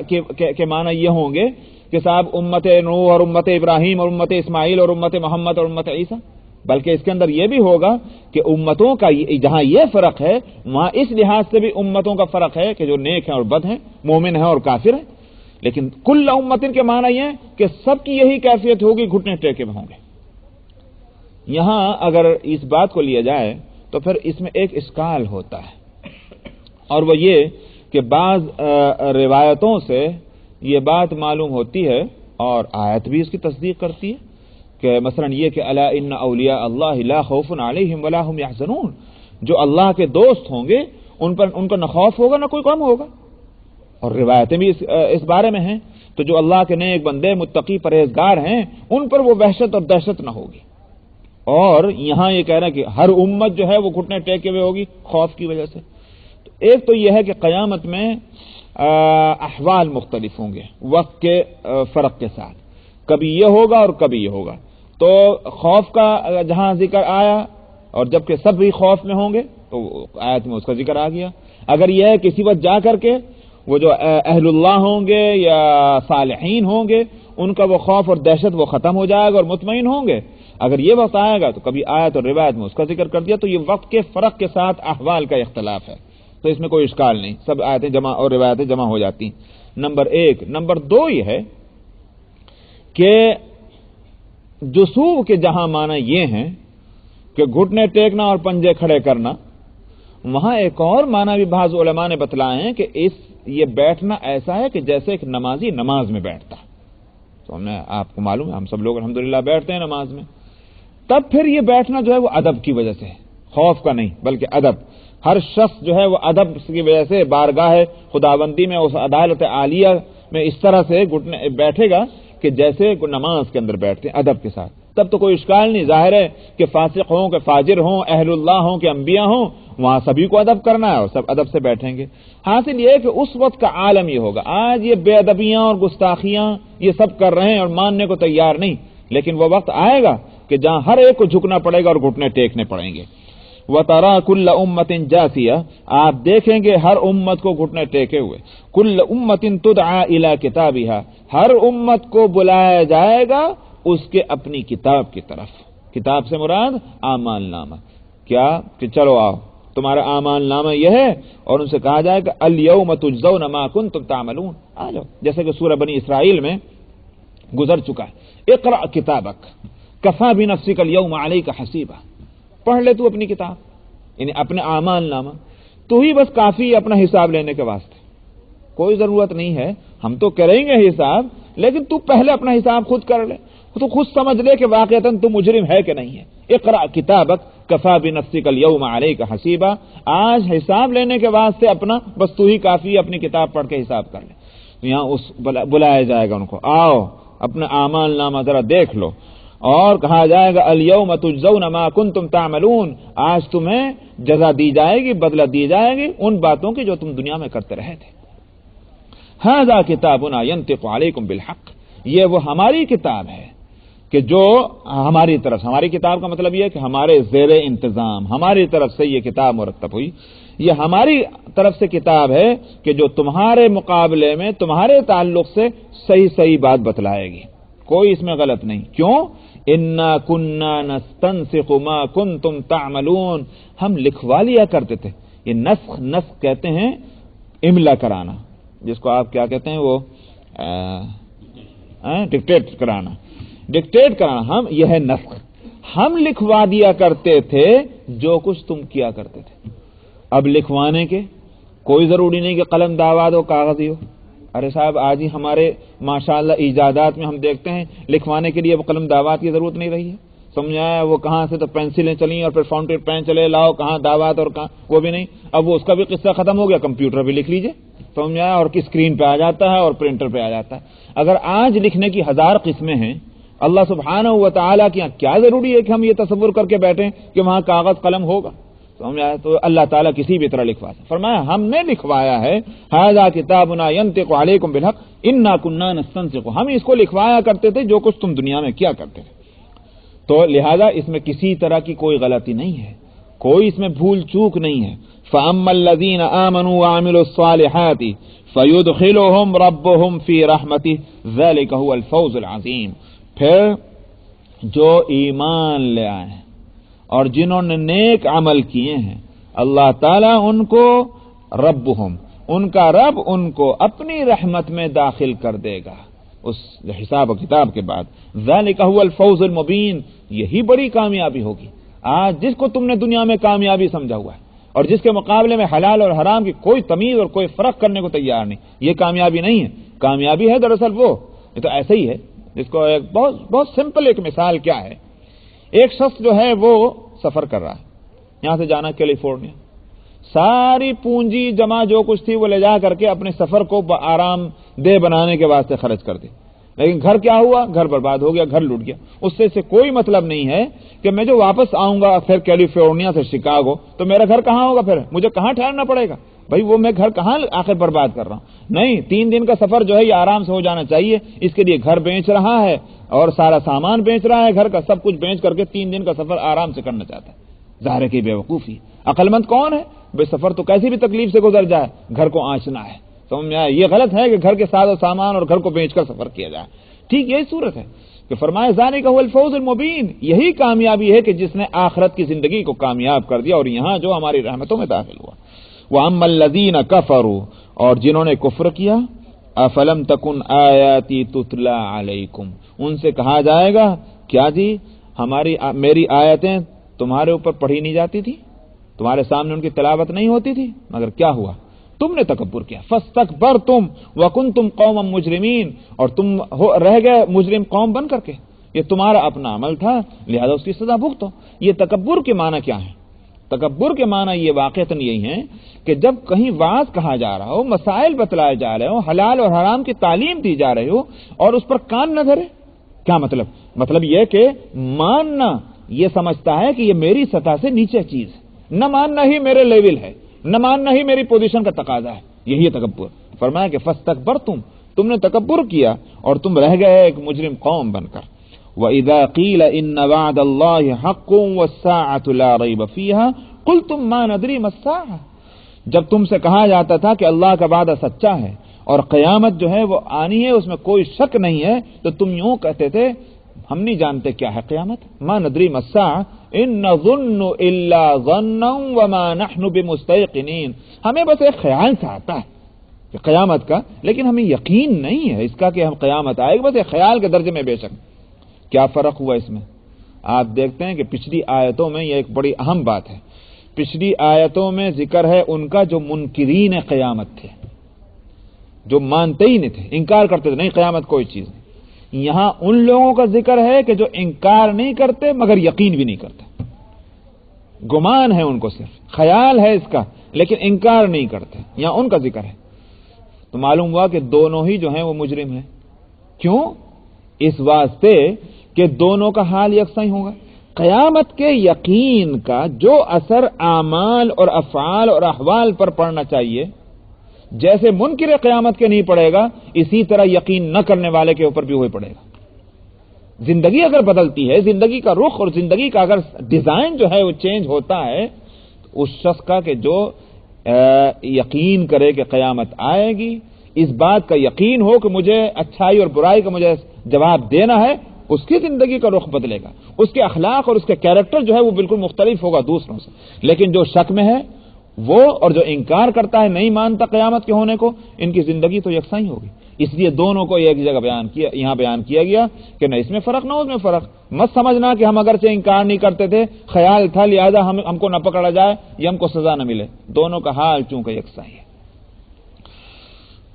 کے معنی یہ ہوں گے کہ صاحب امت نوح اور امت ابراہیم اور امت اسماعیل اور امت محمد اور امت عیسیٰ، بلکہ اس کے اندر یہ بھی ہوگا کہ امتوں کا جہاں یہ فرق ہے وہاں اس لحاظ سے بھی امتوں کا فرق ہے کہ جو نیک ہیں اور بد ہیں، مومن ہیں اور کافر ہیں. لیکن کل امت کے معنی یہ ہے کہ سب کی یہی کیفیت ہوگی، گھٹنے ٹیکے میں ہوں گے. یہاں اگر اس بات کو لیا جائے تو پھر اس میں ایک اشکال ہوتا ہے، اور وہ یہ کہ بعض روایتوں سے یہ بات معلوم ہوتی ہے اور آیت بھی اس کی تصدیق کرتی ہے کہ مثلا یہ کہ الا ان اولیاء اللہ لا خوف علیہم ولا هم یحزنون، جو اللہ کے دوست ہوں گے ان کو نہ خوف ہوگا نہ کوئی غم ہوگا. اور روایتیں بھی اس بارے میں ہیں. تو جو اللہ کے نیک بندے متقی پرہیزگار ہیں ان پر وہ وحشت اور دہشت نہ ہوگی. اور یہاں یہ کہہ رہا ہے کہ ہر امت جو ہے وہ گھٹنے ٹیکے ہوئے ہوگی خوف کی وجہ سے. تو ایک تو یہ ہے کہ قیامت میں احوال مختلف ہوں گے وقت کے فرق کے ساتھ، کبھی یہ ہوگا اور کبھی یہ ہوگا. تو خوف کا جہاں ذکر آیا اور جبکہ سب بھی خوف میں ہوں گے تو آیت میں اس کا ذکر آ گیا. اگر یہ ہے کسی وقت جا کر کے وہ جو اہل اللہ ہوں گے یا صالحین ہوں گے ان کا وہ خوف اور دہشت وہ ختم ہو جائے گا اور مطمئن ہوں گے. اگر یہ وقت آئے گا تو کبھی آیت اور روایت میں اس کا ذکر کر دیا. تو یہ وقت کے فرق کے ساتھ احوال کا اختلاف ہے، تو اس میں کوئی اشکال نہیں، سب آیتیں جمع اور روایتیں جمع ہو جاتی ہیں. نمبر ایک. نمبر دو یہ ہے کہ جسوب کے جہاں معنی یہ ہیں کہ گھٹنے ٹیکنا اور پنجے کھڑے کرنا، وہاں ایک اور معنی بھی بعض علماء نے بتلائے ہیں کہ یہ بیٹھنا ایسا ہے کہ جیسے ایک نمازی نماز میں بیٹھتا. تو آپ کو معلوم ہے ہم سب لوگ الحمدللہ بیٹھتے ہیں نماز میں. تب پھر یہ بیٹھنا جو ہے وہ ادب کی وجہ سے ہے، خوف کا نہیں بلکہ ادب. ہر شخص جو ہے وہ ادب کی وجہ سے بارگاہ خداوندی میں اس عدالت عالیہ میں اس طرح سے گھٹنے بیٹھے گا کہ جیسے نماز کے اندر بیٹھتے ہیں ادب کے ساتھ. تب تو کوئی اشکال نہیں. ظاہر ہے کہ فاسق ہوں کہ فاجر ہوں، اہل اللہ ہوں کہ انبیاء ہوں، وہاں سبھی کو ادب کرنا ہے اور سب ادب سے بیٹھیں گے. حاصل یہ ہے کہ اس وقت کا عالم یہ ہوگا. آج یہ بے ادبیاں اور گستاخیاں یہ سب کر رہے ہیں اور ماننے کو تیار نہیں، لیکن وہ وقت آئے گا کہ جہاں ہر ایک کو جھکنا پڑے گا اور گھٹنے ٹیکنے پڑیں گے. وَتَرَى كُلَّ أُمَّةٍ جَاثِيَةٍ، آپ دیکھیں گے ہر امت کو گھٹنے ٹیکے ہوئے. كُلَّ أُمَّةٍ تُدْعَى إِلَى كِتَابِهَا، ہر امت کو بلایا جائے گا اس کے اپنی کتاب کی طرف. کتاب سے مراد اعمال نامہ. کیا کہ چلو آؤ تمہارا اعمال نامہ یہ ہے، اور ان سے کہا جائے کہ اليوم تجزون ما كنتم تعملون، آ جاؤ. جیسے کہ سورہ بنی اسرائیل میں گزر چکا ہے، اقرأ کتابک کفا بنفسک اليوم علیک حسیبا، پڑھ لے تو اپنی کتاب، یعنی اپنے اعمال نامہ. تو ہی بس کافی ہے اپنا حساب لینے کے واسطے، کوئی ضرورت نہیں ہے ہم تو کریں گے حساب، لیکن تو پہلے اپنا حساب خود کر لے، تو خود سمجھ لے کہ واقعتاً تو مجرم ہے کہ نہیں ہے. اقرأ کتابک کفا بنفسک اليوم علیک حسیبا، آج حساب لینے کے واسطے اپنا بس تو ہی کافی ہے، اپنی کتاب پڑھ کے حساب کر لے. یہاں اس بلایا جائے گا ان کو، آؤ اپنا اعمال نامہ ذرا دیکھ لو. اور کہا جائے گا الیوم تجزون ما کنتم تعملون، آج تمہیں جزا دی جائے گی، بدلہ دی جائے گی ان باتوں کی جو تم دنیا میں کرتے رہے تھے۔ ھذا کتابنا ینطق علیکم بالحق، یہ وہ ہماری کتاب ہے کہ جو ہماری طرف، ہماری کتاب کا مطلب یہ ہے کہ ہمارے زیر انتظام، ہماری طرف سے یہ کتاب مرتب ہوئی، یہ ہماری طرف سے کتاب ہے کہ جو تمہارے مقابلے میں تمہارے تعلق سے صحیح صحیح بات بتلائے گی، کوئی اس میں غلط نہیں۔ کیوں؟ انا کننا نستنسخ ما کنتم تعملون، ہم لکھوا لیا کرتے تھے۔ یہ نسخ کہتے ہیں املا کرانا، جس کو آپ کیا کہتے ہیں، وہ ڈکٹیٹ کرانا، ہم یہ ہے نسخ، ہم لکھوا دیا کرتے تھے جو کچھ تم کیا کرتے تھے۔ اب لکھوانے کے کوئی ضروری نہیں کہ قلم داواد ہو، کاغذی ہو۔ ارے صاحب آج ہی ہمارے ماشاءاللہ ایجادات میں ہم دیکھتے ہیں لکھوانے کے لیے وہ قلم داواد کی ضرورت نہیں رہی ہے، سمجھایا، وہ کہاں سے تو پینسلیں چلیں اور پھر فاؤنٹین پین چلے، لاؤ کہاں داواد اور کہاں، وہ بھی نہیں، اب وہ اس کا بھی قصہ ختم ہو گیا، کمپیوٹر پہ لکھ لیجئے، سمجھایا، اور اسکرین پہ آ جاتا ہے اور پرنٹر پہ آ جاتا ہے۔ اگر آج لکھنے کی 1000 قسمیں ہیں، اللہ سبحانہ و تعالیٰ کی یہاں کیا ضروری ہے کہ ہم یہ تصور کر کے بیٹھیں کہ وہاں کاغذ قلم ہوگا، سمجھا؟ تو اللہ تعالیٰ کسی بھی طرح لکھوا سکتا۔ فرمایا ہم نے لکھوایا ہے، ھذا کتابنا ینطق علیکم بالحق انا کننا نستنسخ، ہم اس کو لکھوایا کرتے تھے جو کچھ تم دنیا میں کیا کرتے تھے۔ تو لہذا اس میں کسی طرح کی کوئی غلطی نہیں ہے، کوئی اس میں بھول چوک نہیں ہے۔ فاما الذین آمنوا وعملوا الصالحات فیدخلهم ربهم فی رحمتہ ذلک هو الفوز العظیم، پھر جو ایمان لے آئے ہیں اور جنہوں نے نیک عمل کیے ہیں، اللہ تعالیٰ ان کو ربهم، ان کا رب ان کو اپنی رحمت میں داخل کر دے گا اس حساب و کتاب کے بعد۔ ذالک هو الفوز المبین، یہی بڑی کامیابی ہوگی۔ آج جس کو تم نے دنیا میں کامیابی سمجھا ہوا ہے اور جس کے مقابلے میں حلال اور حرام کی کوئی تمیز اور کوئی فرق کرنے کو تیار نہیں، یہ کامیابی نہیں ہے۔ کامیابی ہے دراصل وہ، یہ تو ایسے ہی ہے، جس کو ایک بہت سمپل ایک مثال کیا ہے، ایک شخص جو ہے وہ سفر کر رہا ہے، یہاں سے جانا کیلیفورنیا، ساری پونجی جمع جو کچھ تھی وہ لے جا کر کے اپنے سفر کو آرام دہ بنانے کے واسطے خرچ کر دی، لیکن گھر کیا ہوا، گھر برباد ہو گیا، گھر لوٹ گیا۔ اس سے کوئی مطلب نہیں ہے کہ میں جو واپس آؤں گا پھر کیلیفورنیا سے شکاگو تو میرا گھر کہاں ہوگا، پھر مجھے کہاں ٹھہرنا پڑے گا، بھائی وہ میں گھر کہاں آخر برباد کر رہا ہوں۔ نہیں، 3 دن کا سفر جو ہے یہ آرام سے ہو جانا چاہیے، اس کے لیے گھر بیچ رہا ہے اور سارا سامان بیچ رہا ہے، گھر کا سب کچھ بیچ کر کے 3 دن کا سفر آرام سے کرنا چاہتا ہے۔ ظاہر ہے کہ بے وقوفی۔ عقل مند کون ہے؟ بے سفر تو کیسی بھی تکلیف سے گزر جائے، گھر کو آنچنا ہے، سمجھ میں آیا؟ یہ غلط ہے کہ گھر کے سارا سامان اور گھر کو بیچ کر سفر کیا جائے۔ ٹھیک یہی صورت ہے کہ فرمایا ذالک هو الفوز المبین، یہی کامیابی ہے کہ جس نے آخرت کی زندگی کو کامیاب کر دیا اور یہاں جو ہماری رحمتوں میں داخل ہوا۔ وَأَمَّا الَّذِينَ كَفَرُوا، اور جنہوں نے کفر کیا، أَفَلَمْ تَكُنْ آيَاتِي تُتْلَى عَلَيْكُمْ، ان سے کہا جائے گا کیا جی میری آیتیں تمہارے اوپر پڑھی نہیں جاتی تھی، تمہارے سامنے ان کی تلاوت نہیں ہوتی تھی، مگر کیا ہوا، تم نے تکبر کیا، فاستکبرتم وکنتم قوما مجرمین، اور تم رہ گئے مجرم قوم بن کر کے، یہ تمہارا اپنا عمل تھا لہذا اس کی سزا بھگتو۔ یہ تکبر کے معنی کیا ہے؟ تکبر کے معنی یہ واقعتاً یہی ہے کہ جب کہیں وعظ کہا جا رہا ہو، مسائل بتلائے جا رہے ہو، حلال اور حرام کی تعلیم دی جا رہی ہو اور اس پر کان نہ دھرے، کیا مطلب یہ کہ ماننا یہ سمجھتا ہے کہ یہ میری سطح سے نیچے چیز ہے، نہ ماننا ہی میرے لیول ہے، نہ ماننا ہی میری پوزیشن کا تقاضا ہے، یہی ہے تکبر۔ فرمایا کہ فاستکبرتم، تم نے تکبر کیا اور تم رہ گئے ایک مجرم قوم بن کر۔ وَإِذَا قِيلَ إِنَّ وَعْدَ اللَّهِ حَقٌّ وَالسَّاعَةُ لَا رَيْبَ فِيهَا قُلْتُمْ مَا نَدْرِي مَا السَّاعَةُ، جب تم سے کہا جاتا تھا کہ اللہ کا وعدہ سچا ہے اور قیامت جو ہے وہ آنی ہے، اس میں کوئی شک نہیں ہے، تو تم یوں کہتے تھے ہم نہیں جانتے کیا ہے قیامت، ما ندری ما الساعة ان نظن الا ظنا وما نحن بمستيقنين، ہمیں بس ایک خیال سا آتا ہے کہ قیامت کا، لیکن ہمیں یقین نہیں ہے اس کا کہ ہم قیامت آئے گا، بس ایک خیال کے درجے میں بے شک۔ کیا فرق ہوا اس میں؟ آپ دیکھتے ہیں کہ پچھلی آیتوں میں یہ ایک بڑی اہم بات ہے، پچھلی آیتوں میں ذکر ہے ان کا جو منکرین قیامت تھے، جو مانتے ہی نہیں تھے، انکار کرتے تھے، نہیں قیامت کوئی چیز نہیں۔ یہاں ان لوگوں کا ذکر ہے کہ جو انکار نہیں کرتے مگر یقین بھی نہیں کرتے، گمان ہے ان کو، صرف خیال ہے اس کا لیکن انکار نہیں کرتے، یہاں ان کا ذکر ہے۔ تو معلوم ہوا کہ دونوں ہی جو ہیں وہ مجرم ہیں۔ کیوں؟ اس واسطے کہ دونوں کا حال یکساں ہوگا؟ قیامت کے یقین کا جو اثر اعمال اور افعال اور احوال پر پڑنا چاہیے، جیسے منکر قیامت کے نہیں پڑے گا، اسی طرح یقین نہ کرنے والے کے اوپر بھی وہی پڑے گا۔ زندگی اگر بدلتی ہے، زندگی کا رخ اور زندگی کا اگر ڈیزائن جو ہے وہ چینج ہوتا ہے، تو اس شخص کا کہ جو یقین کرے کہ قیامت آئے گی، اس بات کا یقین ہو کہ مجھے اچھائی اور برائی کا مجھے جواب دینا ہے، اس کی زندگی کا رخ بدلے گا، اس کے اخلاق اور اس کے کیریکٹر جو ہے وہ بالکل مختلف ہوگا دوسروں سے۔ لیکن جو شک میں ہے وہ اور جو انکار کرتا ہے، نہیں مانتا قیامت کے ہونے کو، ان کی زندگی تو یکساں ہی ہوگی۔ اس لیے دونوں کو ایک جگہ یہاں بیان کیا گیا کہ نہ اس میں فرق نہ اس میں فرق۔ مت سمجھنا کہ ہم اگرچہ انکار نہیں کرتے تھے، خیال تھا لہذا ہم کو نہ پکڑا جائے یا ہم کو سزا نہ ملے، دونوں کا حال چونکہ یکساں ہے۔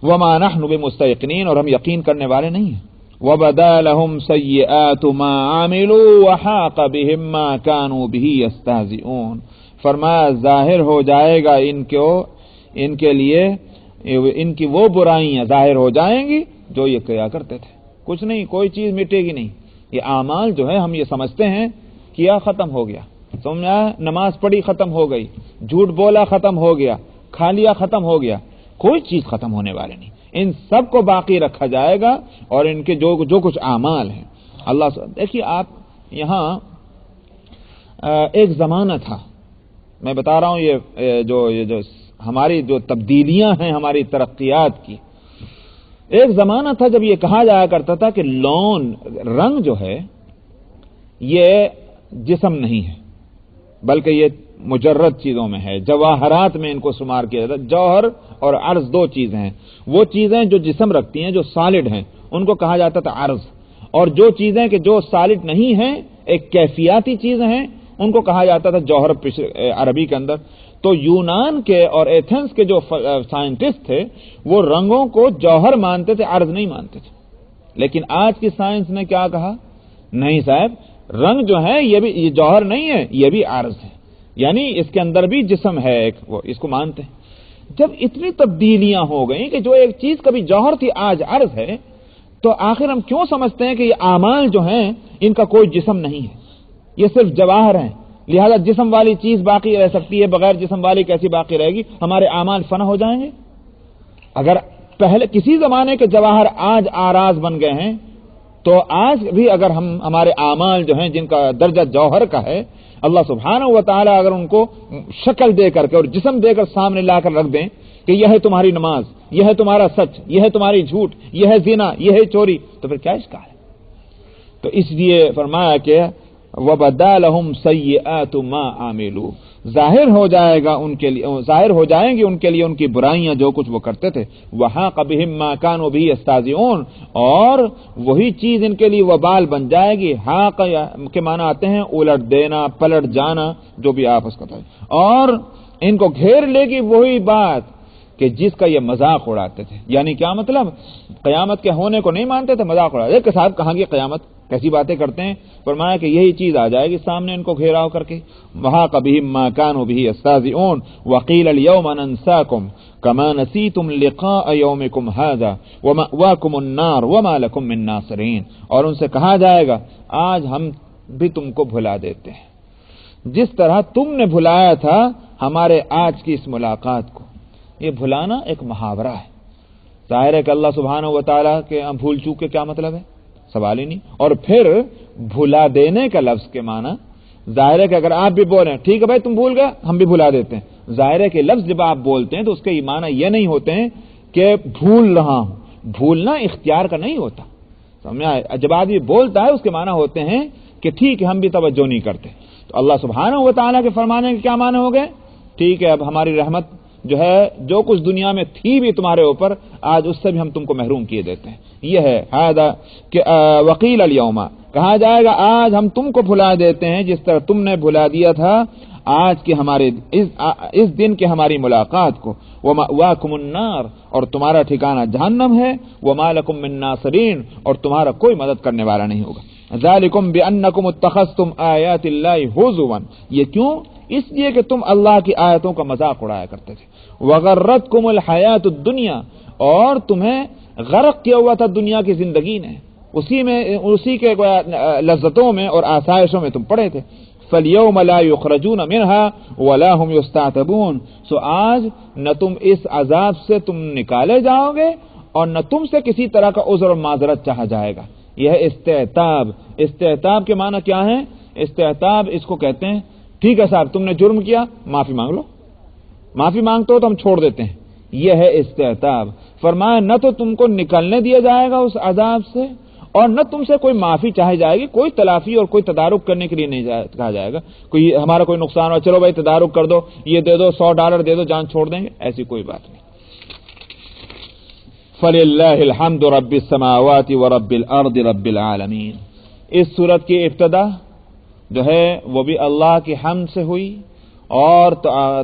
وما نحن بمستيقنين، اور ہم یقین کرنے والے نہیں ہیں۔ وبدا لهم سيئات ما عملوا وحاق بهم ما كانوا به يستهزئون، فرمایا ظاہر ہو جائے گا ان کے لیے ان کی وہ برائیاں ظاہر ہو جائیں گی جو یہ کیا کرتے تھے۔ کچھ نہیں، کوئی چیز مٹے گی نہیں۔ یہ اعمال جو ہے ہم یہ سمجھتے ہیں کیا ختم ہو گیا، سمجھا، نماز پڑھی ختم ہو گئی، جھوٹ بولا ختم ہو گیا، کھا لیا ختم ہو گیا، کوئی چیز ختم ہونے والے نہیں، ان سب کو باقی رکھا جائے گا، اور ان کے جو کچھ اعمال ہیں اللہ سے۔ دیکھیے آپ یہاں ایک زمانہ تھا، میں بتا رہا ہوں یہ جو ہماری جو تبدیلیاں ہیں ہماری ترقیات کی، ایک زمانہ تھا جب یہ کہا جایا کرتا تھا کہ لون، رنگ جو ہے یہ جسم نہیں ہے بلکہ یہ مجرد چیزوں میں ہے، جواہرات میں ان کو شمار کیا جاتا ہے۔ جوہر اور عرض دو چیزیں ہیں، وہ چیزیں جو جسم رکھتی ہیں، جو سالڈ ہیں، ان کو کہا جاتا تھا عرض، اور جو چیزیں کہ جو سالڈ نہیں ہیں، ایک کیفیاتی چیزیں ہیں، ان کو کہا جاتا تھا جوہر عربی کے اندر۔ تو یونان کے اور ایتھنس کے جو سائنٹسٹ تھے وہ رنگوں کو جوہر مانتے تھے، عرض نہیں مانتے تھے۔ لیکن آج کی سائنس نے کیا کہا؟ نہیں صاحب، رنگ جو ہے یہ جوہر نہیں ہے، یہ بھی عرض ہے، یعنی اس کے اندر بھی جسم ہے ایک، وہ اس کو مانتے ہیں۔ جب اتنی تبدیلیاں ہو گئیں کہ جو ایک چیز کبھی جوہر تھی آج عرض ہے، تو آخر ہم کیوں سمجھتے ہیں کہ یہ اعمال جو ہیں ان کا کوئی جسم نہیں ہے، یہ صرف جواہر ہیں، لہذا جسم والی چیز باقی رہ سکتی ہے، بغیر جسم والی کیسی باقی رہے گی؟ ہمارے اعمال فنا ہو جائیں گے۔ اگر پہلے کسی زمانے کے جواہر آج آراز بن گئے ہیں، تو آج بھی اگر ہمارے اعمال جو ہیں جن کا درجہ جوہر کا ہے، اللہ سبحانہ و تعالی اگر ان کو شکل دے کر کے اور جسم دے کر سامنے لا کر رکھ دیں کہ یہ ہے تمہاری نماز، یہ ہے تمہارا سچ، یہ ہے تمہاری جھوٹ، یہ ہے زنا، یہ ہے چوری، تو پھر کیا اشکال ہے؟ تو اس لیے فرمایا کہ وَبَدَا لَهُمْ سَيِّئَاتُ مَا عَمِلُوا، ظاہر ہو جائیں گی ان کے لیے ان کی برائیاں جو کچھ وہ کرتے تھے۔ وَحَاقَ بِهِمْ مَا كَانُوا بِهِ يَسْتَهْزِئُونَ، اور وہی چیز ان کے لیے وبال بن جائے گی۔ حاق کے معنی آتے ہیں الٹ دینا، پلٹ جانا، جو بھی آپ اس کا تھا، اور ان کو گھیر لے گی وہی بات کہ جس کا یہ مذاق اڑاتے تھے۔ یعنی کیا مطلب؟ قیامت کے ہونے کو نہیں مانتے تھے، مذاق اڑاتے تھے کہ صاحب کہاں کی قیامت، کیسی باتیں کرتے ہیں؟ فرمایا کہ یہی چیز آ جائے گی سامنے ان کو گھیراؤ کر کے۔ وَحَاقَ بِهِمْ مَا كَانُوا بِهِ يَسْتَهْزِئُونَ وَقِيلَ الْيَوْمَ نَنسَاكُمْ كَمَا نَسِيتُمْ لِقَاءَ يَوْمِكُمْ هَذَا وَمَأْوَاكُمُ النَّارُ وَمَا لَكُمْ مِن نَاصِرِينَ، اور ان سے کہا جائے گا آج ہم بھی تم کو بھلا دیتے ہیں جس طرح تم نے بھلایا تھا ہمارے آج کی اس ملاقات کو۔ یہ بھلانا ایک محاورہ ہے، ظاہر ہے کہ اللہ سبحانہ و تعالیٰ کے بھول چوک کے کیا مطلب ہے؟ سوال ہی نہیں۔ اور پھر بھلا دینے کا لفظ کے معنی ظاہر ہے کہ اگر آپ بھی بولیں ٹھیک ہے بھائی تم بھول گئے، ہم بھی بھلا دیتے ہیں، ظاہر ہے کہ لفظ جب آپ بولتے ہیں تو اس کے معنی یہ نہیں ہوتے ہیں کہ بھول رہا ہوں، بھولنا اختیار کا نہیں ہوتا، سمجھا؟ جب آدمی بولتا ہے اس کے معنی ہوتے ہیں کہ ٹھیک ہے ہم بھی توجہ نہیں کرتے۔ تو اللہ سبحانہ و تعالیٰ کے فرمانے کے کیا معنی ہو گئے؟ ٹھیک ہے اب ہماری رحمت جو ہے جو کچھ دنیا میں تھی بھی تمہارے اوپر، آج اس سے بھی ہم تم کو محروم کیے دیتے ہیں۔ یہ ہے کہ وقیل الیوم، کہا جائے گا آج ہم تم کو بھلا دیتے ہیں جس طرح تم نے بھلا دیا تھا آج کے ہمارے اس دن کے ہماری ملاقات کو۔ وَمَأْوَاكُمُ النَّارُ، اور تمہارا ٹھکانہ جہنم ہے۔ وَمَا لَكُم مِّن نَاصِرِينَ، اور تمہارا کوئی مدد کرنے والا نہیں ہوگا۔ ذَلِكُمْ بِأَنَّكُمْ اتَّخَذْتُمْ آيَاتِ اللَّهِ هُزُوًا، یہ کیوں؟ اس لیے کہ تم اللہ کی آیتوں کا مذاق اڑایا کرتے تھے۔ وَغَرَّتْكُمُ الْحَيَاةُ الدُّنْيَا، اور تمہیں غرق کیا ہوا تھا دنیا کی زندگی نے۔ اسی کے لذتوں میں اور آسائشوں میں تم پڑے تھے. فَالْيَوْمَ لَا يُخْرَجُونَ مِنْهَا وَلَا هُمْ يُسْتَعْتَبُونَ. سو آج نہ تم اس عذاب سے تم نکالے جاؤ گے اور نہ تم سے کسی طرح کا عذر اور معذرت چاہا جائے گا. یہ ہے استعتاب. استعتاب کے معنی کیا ہے؟ استعتاب اس کو کہتے ہیں ٹھیک ہے صاحب تم نے جرم کیا معافی مانگ لو، معافی مانگتے ہو تو ہم چھوڑ دیتے ہیں. یہ ہے استعتاب. فرمایا نہ تو تم کو نکلنے دیا جائے گا اس عذاب سے اور نہ تم سے کوئی معافی چاہی جائے گی، کوئی تلافی اور کوئی تدارک کرنے کے لیے نہیں کہا جائے گا. کوئی ہمارا کوئی نقصان ہو چلو بھائی تدارک کر دو، یہ دے دو $100 دے دو جان چھوڑ دیں گے، ایسی کوئی بات نہیں. فَلِلَّهِ الْحَمْدُ رَبِّ السَّمَاوَاتِ وَرَبِّ الْأَرْضِ رَبِّ الْعَالَمِينَ. اس سورت کی ابتدا جو ہے وہ بھی اللہ کی حمد سے ہوئی اور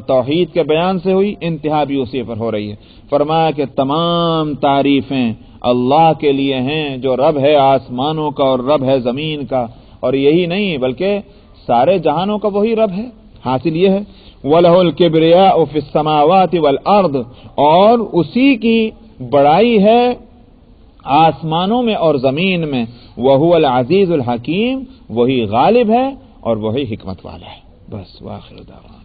توحید کے بیان سے ہوئی، انتہا بھی اسی پر ہو رہی ہے. فرمایا کہ تمام تعریفیں اللہ کے لیے ہیں جو رب ہے آسمانوں کا اور رب ہے زمین کا، اور یہی نہیں بلکہ سارے جہانوں کا وہی رب ہے. حاصل یہ ہے وَلَهُ الْكِبْرِيَاءُ فِي السَّمَاوَاتِ وَالْأَرْضِ، اور اسی کی بڑائی ہے آسمانوں میں اور زمین میں. وَهُوَ الْعَزِيزُ الْحَكِيمُ، وہی غالب ہے اور وہی حکمت والا ہے. بس وآخر دعوانا